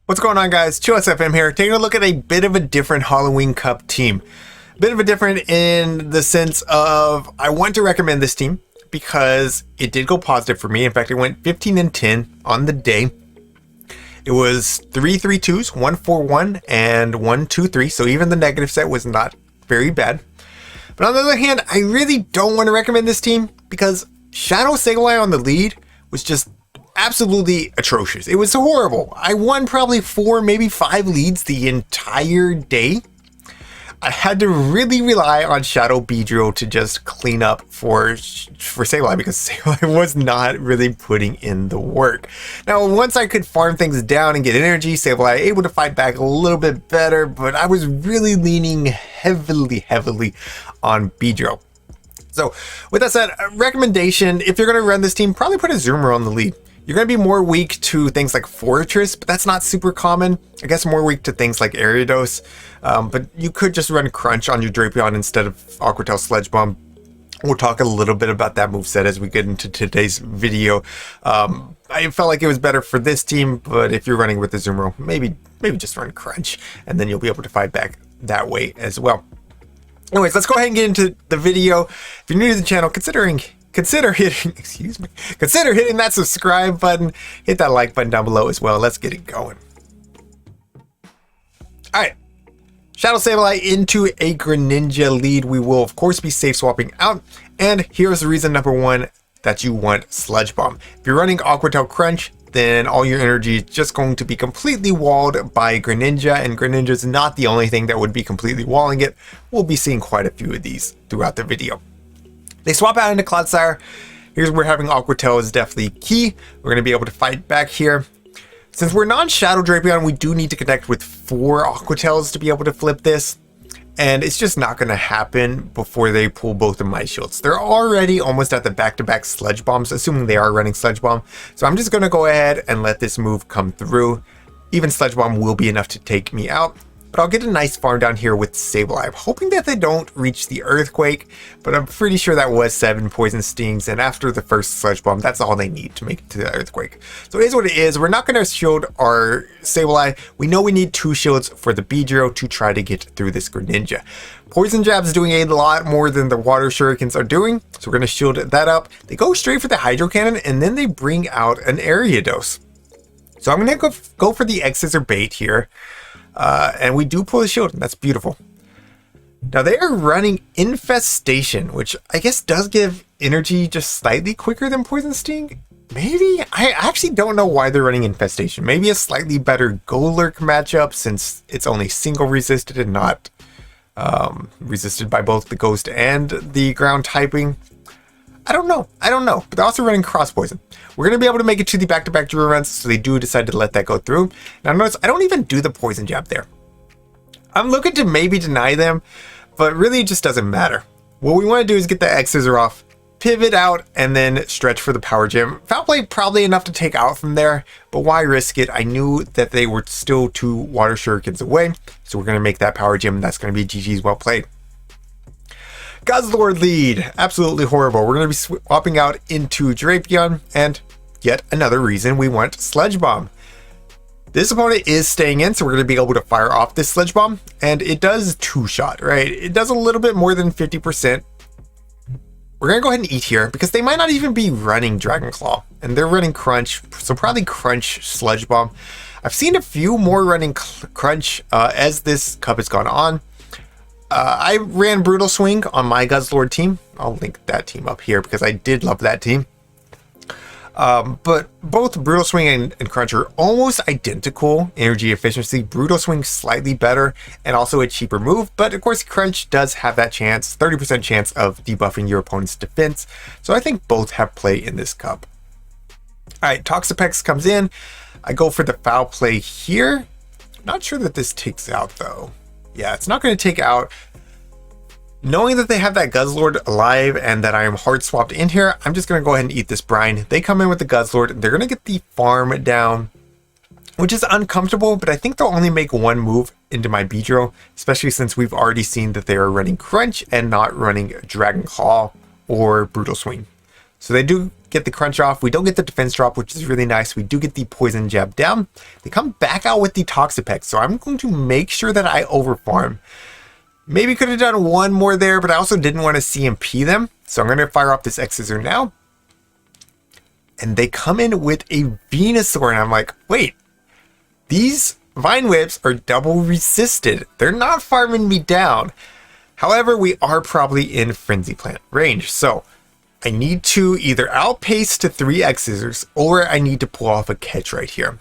What's going on, guys? ChillisFM here, taking a look at a bit of a different Halloween Cup team. A bit of a different in the sense of I want to recommend this team because it did go positive for me. In fact, it went 15 and 10 on the day. It was 3 3-2s, 1-4-1, and 1-2-3. So even the negative set was not very bad. But on the other hand, I really don't want to recommend this team because Shadow Sableye on the lead was just absolutely atrocious. It was horrible. I won probably 4, maybe 5 leads the entire day. I had to really rely on Shadow BEEDRILL to just clean up for Sableye because Sableye was not really putting in the work. Now, once I could farm things down and get energy, Sableye able to fight back a little bit better, but I was really leaning heavily on BEEDRILL. So with that said, a recommendation, if you're going to run this team, probably put a Zoomer on the lead. You're going to be more weak to things like Fortress, but that's not super common. I guess more weak to things like Ariados. But you could just run Crunch on your Drapion instead of Aquatail Sledge Bomb. We'll talk a little bit about that moveset as we get into today's video. I felt like it was better for this team, but if you're running with the Zoomer, maybe just run Crunch, and then you'll be able to fight back that way as well. Anyways, let's go ahead and get into the video. If you're new to the channel, consider hitting that subscribe button, hit that like button down below as well. Let's get it going. All right, Shadow Sableye into a Greninja lead. We will of course be safe swapping out, and here's the reason number 1 that you want Sludge Bomb. If you're running Aquatail Crunch, then all your energy is just going to be completely walled by Greninja, and Greninja is not the only thing that would be completely walling it. We'll be seeing quite a few of these throughout the video. They swap out into Clodsire. Here's where having Aquatail is definitely key. We're going to be able to fight back here. Since we're non-Shadow Drapion, we do need to connect with 4 Aquatails to be able to flip this. And it's just not going to happen before they pull both of my shields. They're already almost at the back-to-back Sludge Bombs, assuming they are running Sludge Bomb. So I'm just going to go ahead and let this move come through. Even Sludge Bomb will be enough to take me out. But I'll get a nice farm down here with Sableye. I'm hoping that they don't reach the Earthquake, but I'm pretty sure that was 7 Poison Stings, and after the first Sludge Bomb, that's all they need to make it to the Earthquake. So it is what it is. We're not going to shield our Sableye. We know we need 2 shields for the BEEDRILL to try to get through this Greninja. Poison Jab's doing a lot more than the Water Shurikens are doing, so we're going to shield that up. They go straight for the Hydro Cannon, and then they bring out an Ariados. So I'm going to go for the X-Scissor Bait here. And we do pull the shield, and that's beautiful. Now they are running Infestation, which I guess does give energy just slightly quicker than Poison Sting. Maybe? I actually don't know why they're running Infestation. Maybe a slightly better Golurk matchup since it's only single resisted and not resisted by both the Ghost and the ground typing. I don't know, but they're also running Cross Poison. We're going to be able to make it to the back-to-back Drew runs, so they do decide to let that go through. Now notice, I don't even do the Poison Jab there. I'm looking to maybe deny them, but really it just doesn't matter. What we want to do is get the X-Scissor off, pivot out, and then stretch for the Power Gem. Foul Play probably enough to take out from there, but why risk it? I knew that they were still 2 Water Shurikens away, so we're going to make that Power Gem, and that's going to be GG's well played. Guzzlord lead, absolutely horrible. We're going to be swapping out into Drapion, and yet another reason we want Sludge Bomb. This opponent is staying in, so we're going to be able to fire off this Sludge Bomb, and it does 2-shot, right? It does a little bit more than 50%. We're going to go ahead and eat here, because they might not even be running Dragon Claw, and they're running Crunch, so probably Crunch Sludge Bomb. I've seen a few more running Crunch as this cup has gone on. I ran Brutal Swing on my Guzzlord team. I'll link that team up here because I did love that team. But both Brutal Swing and Crunch are almost identical energy efficiency. Brutal Swing slightly better and also a cheaper move. But of course, Crunch does have that chance, 30% chance of debuffing your opponent's defense. So I think both have play in this cup. All right, Toxapex comes in. I go for the Foul Play here. Not sure that this takes out though. Yeah, it's not going to take out. Knowing that they have that Guzzlord alive and that I am hard swapped in here, I'm just going to go ahead and eat this brine. They come in with the Guzzlord. They're going to get the farm down, which is uncomfortable, but I think they'll only make 1 move into my BEEDRILL, especially since we've already seen that they are running Crunch and not running Dragon Claw or Brutal Swing. So they do get the crunch off. We don't get the defense drop, which is really nice. We do get the poison jab down. They come back out with the Toxapex, so I'm going to make sure that I overfarm. Maybe could have done one more there, but I also didn't want to CMP them. So I'm going to fire off this X-Scissor now. And they come in with a Venusaur, and I'm like, wait, these Vine Whips are double resisted. They're not farming me down. However, we are probably in Frenzy Plant range, so I need to either outpace to 3 X-Scissors, or I need to pull off a catch right here.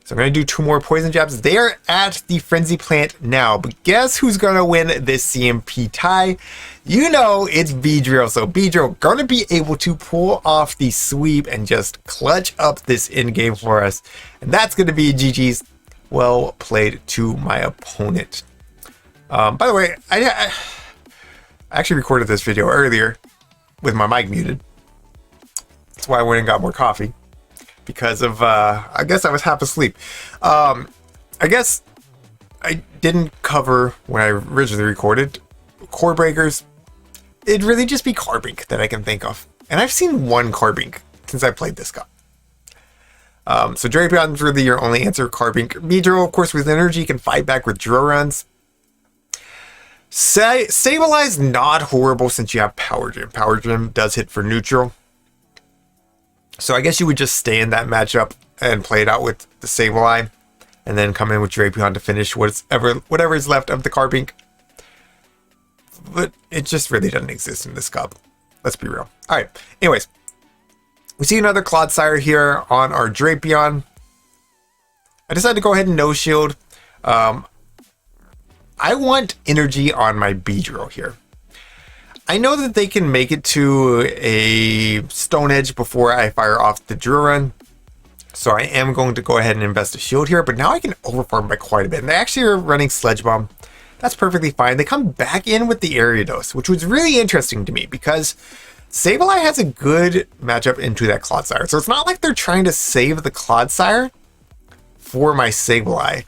So I'm going to do 2 more Poison Jabs. They are at the Frenzy Plant now, but guess who's going to win this CMP tie? You know it's BEEDRILL. So BEEDRILL going to be able to pull off the sweep and just clutch up this in-game for us. And that's going to be GG's. Well played to my opponent. By the way, I actually recorded this video earlier with my mic muted. That's why I went and got more coffee. Because of, I guess I was half asleep. I guess I didn't cover when I originally recorded Core Breakers. It'd really just be Carbink that I can think of. And I've seen one Carbink since I played this guy. So Drapion's really your only answer, Carbink. BEEDRILL, of course, with energy, can fight back with drill runs. Sableye not horrible since you have Power Gym. Power Gym does hit for neutral. So I guess you would just stay in that matchup and play it out with the Sableye, and then come in with Drapion to finish whatever is left of the Carbink. But it just really doesn't exist in this cup. Let's be real. All right. Anyways, we see another Clodsire here on our Drapion. I decided to go ahead and no shield. I want energy on my BEEDRILL here. I know that they can make it to a Stone Edge before I fire off the Drill Run. So I am going to go ahead and invest a shield here, but now I can overfarm by quite a bit. And they actually are running Sledge Bomb. That's perfectly fine. They come back in with the Ariados, which was really interesting to me because Sableye has a good matchup into that Clodsire. So it's not like they're trying to save the Clodsire for my Sableye.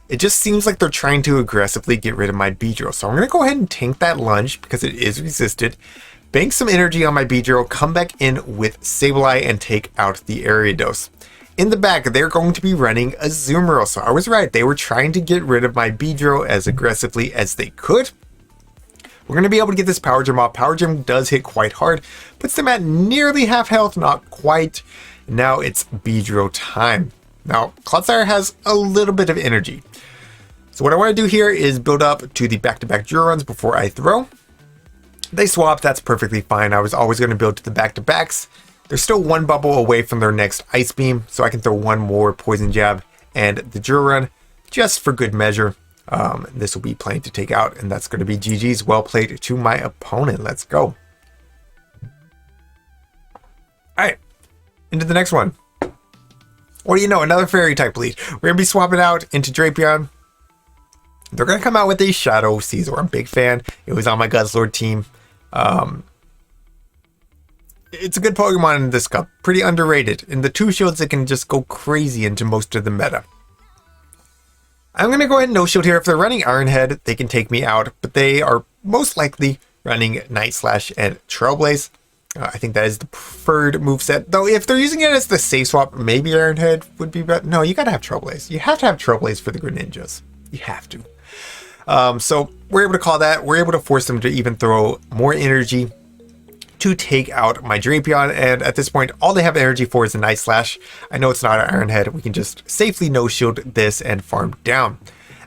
It just seems like they're trying to aggressively get rid of my BEEDRILL. So I'm going to go ahead and tank that lunge because it is resisted. Bank some energy on my BEEDRILL, come back in with Sableye and take out the Ariados. In the back, they're going to be running a Azumarill. So I was right. They were trying to get rid of my BEEDRILL as aggressively as they could. We're going to be able to get this Power Gem off. Power Gem does hit quite hard. Puts them at nearly half health, not quite. Now it's BEEDRILL time. Now, Clodsire has a little bit of energy. So what I want to do here is build up to the back-to-back drill runs before I throw. They swap, that's perfectly fine. I was always going to build to the back-to-backs. They're still one bubble away from their next Ice Beam, so I can throw one more Poison Jab and the drill run just for good measure. This will be playing to take out, and that's going to be GG's. Well played to my opponent. Let's go. Alright, into the next one. What do you know? Another Fairy type lead. We're going to be swapping out into Drapion. They're going to come out with a Shadow Caesar. I'm a big fan. It was on my Guzzlord team. It's a good Pokemon in this cup. Pretty underrated. In the 2 shields, it can just go crazy into most of the meta. I'm going to go ahead and no shield here. If they're running Iron Head, they can take me out. But they are most likely running Night Slash and Trailblaze. I think that is the preferred moveset. Though if they're using it as the safe swap, maybe Iron Head would be better. No, you got to have Trailblaze. You have to have Trailblaze for the Greninjas. You have to. So we're able to call that. We're able to force them to even throw more energy to take out my Drapion. And at this point, all they have energy for is a Night Slash. I know it's not an Iron Head. We can just safely no shield this and farm down.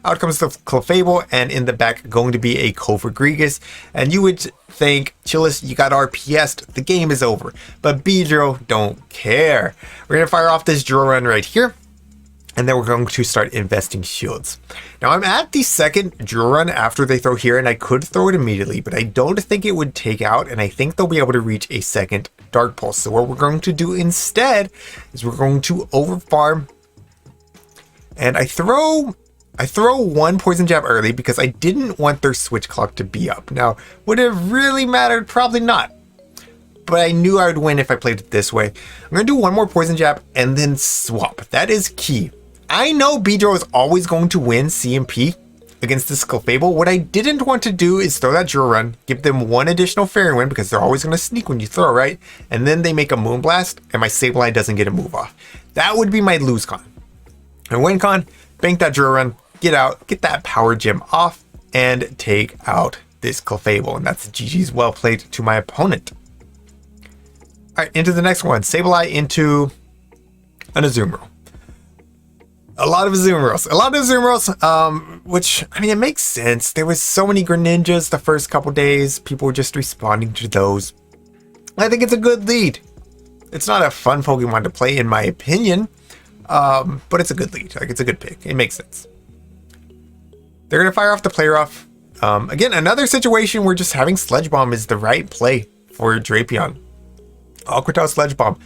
Out comes the Clefable, and in the back going to be a Cofagrigus. And you would think, Chillis, you got RPS'd, the game is over. But BEEDRILL don't care. We're going to fire off this drill run right here. And then we're going to start investing shields. Now I'm at the second drill run after they throw here, and I could throw it immediately, but I don't think it would take out, and I think they'll be able to reach a second Dark Pulse. So what we're going to do instead is we're going to overfarm, and I throw one Poison Jab early because I didn't want their switch clock to be up. Now, would it have really mattered? Probably not. But I knew I would win if I played it this way. I'm going to do one more Poison Jab and then swap. That is key. I know BEEDRILL is always going to win CMP, against this Clefable. What I didn't want to do is throw that drill run, give them one additional fairy wind because they're always going to sneak when you throw, right? And then they make a Moonblast and my Sableye doesn't get a move off. That would be my lose con. And win con, bank that drill run, get out, get that power gem off, and take out this Clefable. And that's GG's well played to my opponent. All right, into the next one. Sableye into an Azumarill. A lot of Azumarill, which, I mean, it makes sense. There was so many Greninjas the first couple days. People were just responding to those. I think it's a good lead. It's not a fun Pokemon to play, in my opinion, but it's a good lead. Like, it's a good pick. It makes sense. They're going to fire off the Play Rough. Again, another situation where just having Sludge Bomb is the right play for Drapion. Aqua Tail Sludge Bomb.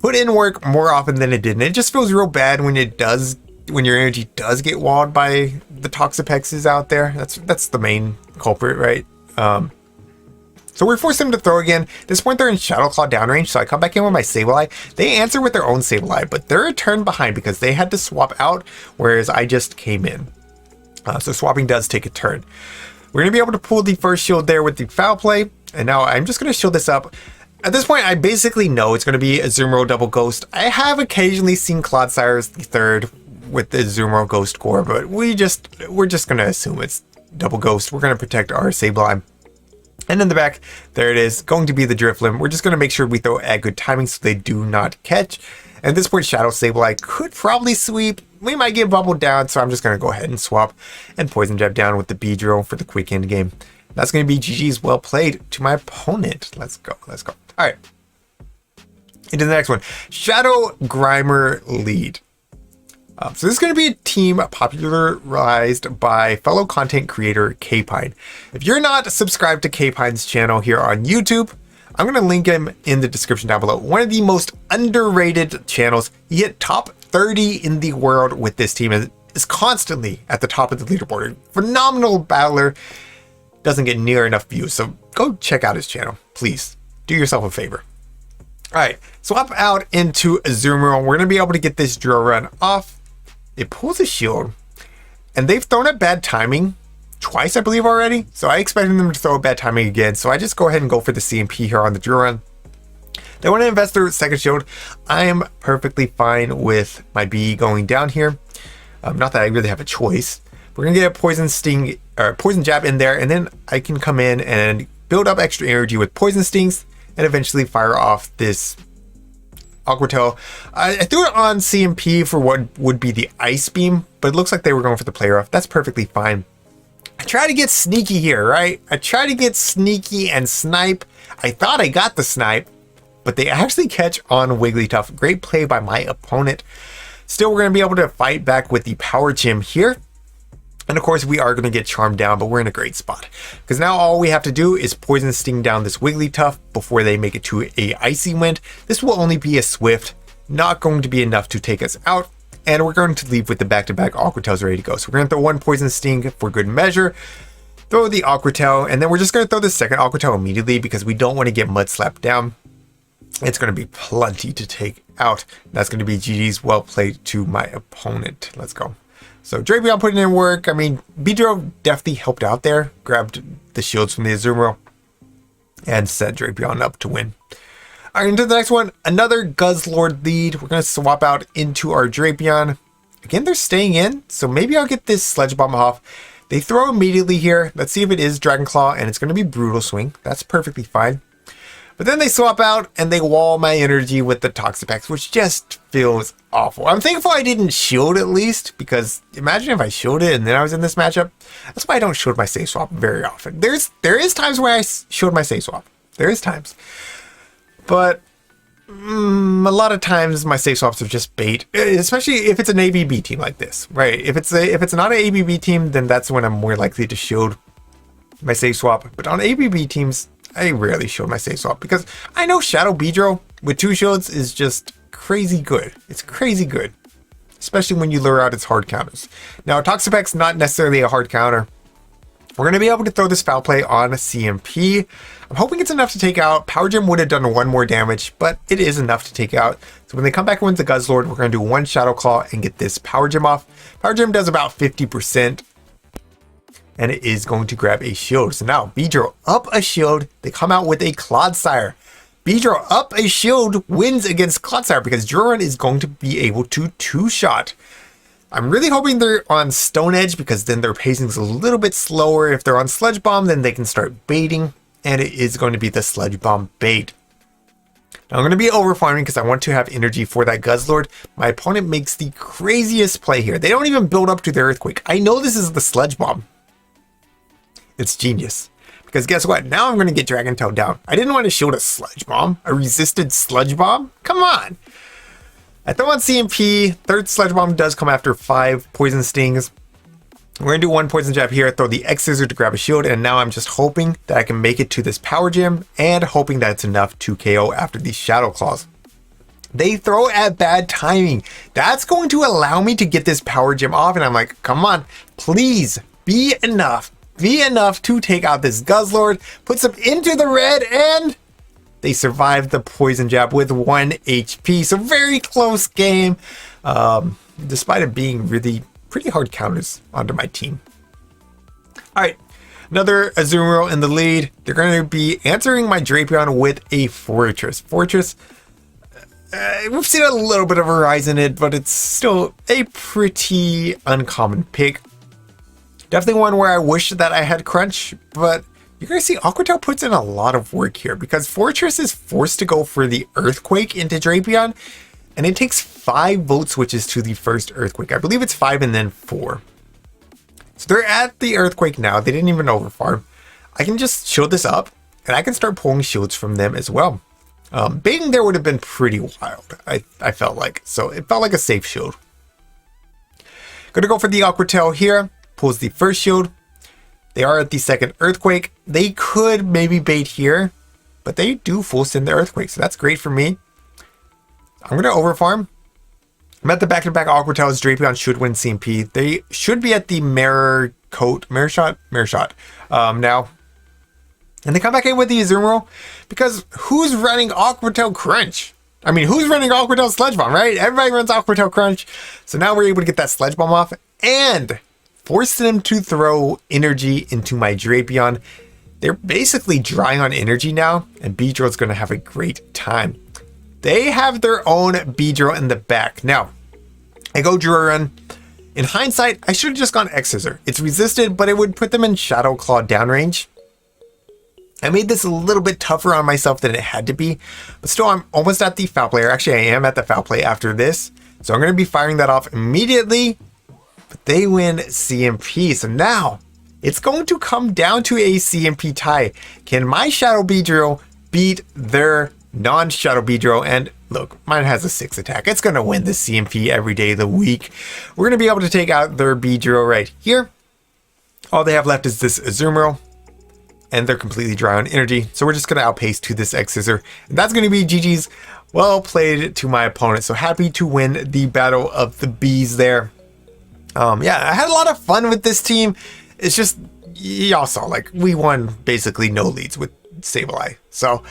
Put in work more often than it did, and it just feels real bad when your energy does get walled by the Toxapexes out there. That's the main culprit, right? So we're forcing them to throw again. At this point, they're in Shadow Claw downrange, so I come back in with my Sableye. They answer with their own Sableye, but they're a turn behind because they had to swap out, whereas I just came in. So swapping does take a turn. We're going to be able to pull the first shield there with the Foul Play, and now I'm just going to shield this up. At this point, I basically know it's going to be a Azumarill Double Ghost. I have occasionally seen Clodsires the third with the Azumarill Ghost Core, but we're just going to assume it's Double Ghost. We're going to protect our Sableye. And in the back, there it is, going to be the Drifloon. We're just going to make sure we throw at good timing so they do not catch. At this point, Shadow Sableye could probably sweep. We might get bubbled down, so I'm just going to go ahead and swap and Poison Jab down with the BEEDRILL for the quick end game. That's going to be GG's well played to my opponent. Let's go. All right. Into the next one. Shadow Grimer lead. So this is going to be a team popularized by fellow content creator K-Pine. If you're not subscribed to K-Pine's channel here on YouTube, I'm going to link him in the description down below. One of the most underrated channels. He hit top 30 in the world with this team and is constantly at the top of the leaderboard. Phenomenal battler. Doesn't get near enough views, so go check out his channel, please. Do yourself a favor. All right, swap out into Azumarill. We're going to be able to get this drill run off. It pulls a shield, and they've thrown at bad timing twice, I believe, already. So I expected them to throw a bad timing again. So I just go ahead and go for the CMP here on the drill run. They want to invest their second shield. I am perfectly fine with my B going down here. Not that I really have a choice. We're going to get a Poison Sting or Poison Jab in there, and then I can come in and build up extra energy with Poison Stings and eventually fire off this Aqua Tail. I threw it on CMP for what would be the Ice Beam, but it looks like they were going for the Play Rough. That's perfectly fine. I try to get sneaky here, right? I try to get sneaky and snipe. I thought I got the snipe, but they actually catch on Wigglytuff. Great play by my opponent. Still, we're going to be able to fight back with the Power Gem here. And of course, we are going to get Charmed down, but we're in a great spot. Because now all we have to do is Poison Sting down this Wigglytuff before they make it to a Icy Wind. This will only be a Swift, not going to be enough to take us out. And we're going to leave with the back-to-back Aqua Tails ready to go. So we're going to throw one Poison Sting for good measure. Throw the Aqua Tail, and then we're just going to throw the second Aqua Tail immediately because we don't want to get Mud Slapped down. It's going to be plenty to take out. That's going to be GG's well played to my opponent. Let's go. So Drapion putting in work. I mean, BEEDRILL definitely helped out there. Grabbed the shields from the Azumarill and set Drapion up to win. All right, into the next one. Another Guzzlord lead. We're going to swap out into our Drapion. Again, they're staying in, so maybe I'll get this Sludge Bomb off. They throw immediately here. Let's see if it is Dragon Claw, and it's going to be Brutal Swing. That's perfectly fine. But then they swap out and they wall my energy with the Toxapex, which just feels awful. I'm thankful I didn't shield at least, because imagine if I shielded and then I was in this matchup. That's why I don't shield my safe swap very often. There is times where I shield my safe swap. There is times. But a lot of times my safe swaps are just bait, especially if it's an ABB team like this, right? If it's not an ABB team, then that's when I'm more likely to shield my safe swap. But on ABB teams, I rarely shield my safe swap because I know Shadow BEEDRILL with 2 shields is just crazy good. It's crazy good, especially when you lure out its hard counters. Now, Toxapex not necessarily a hard counter. We're going to be able to throw this Foul Play on CMP. I'm hoping it's enough to take out. Power Gem would have done 1 more damage, but it is enough to take out. So when they come back and win the Guzzlord, we're going to do 1 Shadow Claw and get this Power Gem off. Power Gem does about 50%. and it is going to grab a shield. So now BEEDRILL up a shield. They come out with a Clodsire. BEEDRILL up a shield wins against Clodsire because Duran is going to be able to two-shot. I'm really hoping they're on Stone Edge because then their pacing is a little bit slower. If they're on Sludge Bomb, then they can start baiting, and it is going to be the Sludge Bomb bait. Now I'm going to be overfarming because I want to have energy for that Guzzlord. My opponent makes the craziest play here. They don't even build up to the Earthquake. I know this is the Sludge Bomb. It's genius. Because guess what? Now I'm going to get Dragon Tail down. I didn't want to shield a Sludge Bomb. A resisted Sludge Bomb? Come on! I throw on CMP. Third Sludge Bomb does come after 5 Poison Stings. We're going to do 1 Poison Jab here, throw the X Scissor to grab a shield, and now I'm just hoping that I can make it to this Power Gem, and hoping that it's enough to KO after these Shadow Claws. They throw at bad timing. That's going to allow me to get this Power Gem off, and I'm like, come on, please, be enough. Be enough to take out this Guzzlord, puts them into the red, and they survived the Poison Jab with 1 HP. So very close game, despite it being really pretty hard counters onto my team. All right, another Azumarill in the lead. They're going to be answering my Drapion with a Fortress. Fortress, we've seen a little bit of a rise in it, but it's still a pretty uncommon pick. Definitely one where I wish that I had Crunch, but you're going to see Aqua Tail puts in a lot of work here because Fortress is forced to go for the Earthquake into Drapion, and it takes 5 Volt Switches to the first Earthquake. I believe it's 5 and then 4. So they're at the Earthquake now. They didn't even overfarm. I can just shield this up, and I can start pulling shields from them as well. Baiting there would have been pretty wild, I felt like. So it felt like a safe shield. Going to go for the Aqua Tail here. Pulls the first shield. They are at the second Earthquake. They could maybe bait here, but they do full send the Earthquake, so that's great for me. I'm going to overfarm. I'm at the back-to-back Aqua Tails. Drapion should win CMP. They should be at the Mirror Shot now. And they come back in with the Azumarill because who's running Aqua Tail Crunch? I mean, who's running Aqua Tail Sludge Bomb, right? Everybody runs Aqua Tail Crunch. So now we're able to get that Sludge Bomb off and force them to throw energy into my Drapion. They're basically dry on energy now, and BEEDRILL is going to have a great time. They have their own BEEDRILL in the back. Now, I go Duran. In hindsight, I should have just gone X Scissor. It's resisted, but it would put them in Shadow Claw downrange. I made this a little bit tougher on myself than it had to be, but still I'm almost at the foul play. Actually, I am at the foul play after this. So I'm going to be firing that off immediately, but they win CMP. So now it's going to come down to a CMP tie. Can my Shadow BEEDRILL beat their non-Shadow BEEDRILL? And look, mine has a 6 attack. It's going to win the CMP every day of the week. We're going to be able to take out their BEEDRILL right here. All they have left is this Azumarill, and they're completely dry on energy. So we're just going to outpace to this X Scissor. And that's going to be GG's. Well played to my opponent. So happy to win the Battle of the Bees there. Yeah, I had a lot of fun with this team. It's just, y'all saw, like, we won basically no leads with Sableye. So,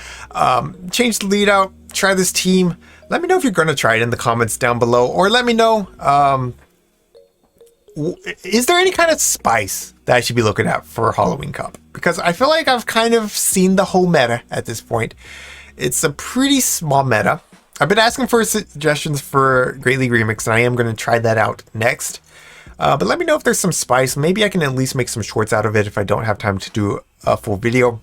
change the lead out, try this team. Let me know if you're going to try it in the comments down below. Or let me know, is there any kind of spice that I should be looking at for Halloween Cup? Because I feel like I've kind of seen the whole meta at this point. It's a pretty small meta. I've been asking for suggestions for Great League Remix, and I am going to try that out next. But let me know if there's some spice. Maybe I can at least make some shorts out of it if I don't have time to do a full video.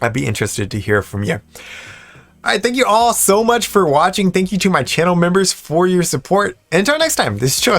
I'd be interested to hear from you. All right, thank you all so much for watching. Thank you to my channel members for your support. And until next time, this is Chillis.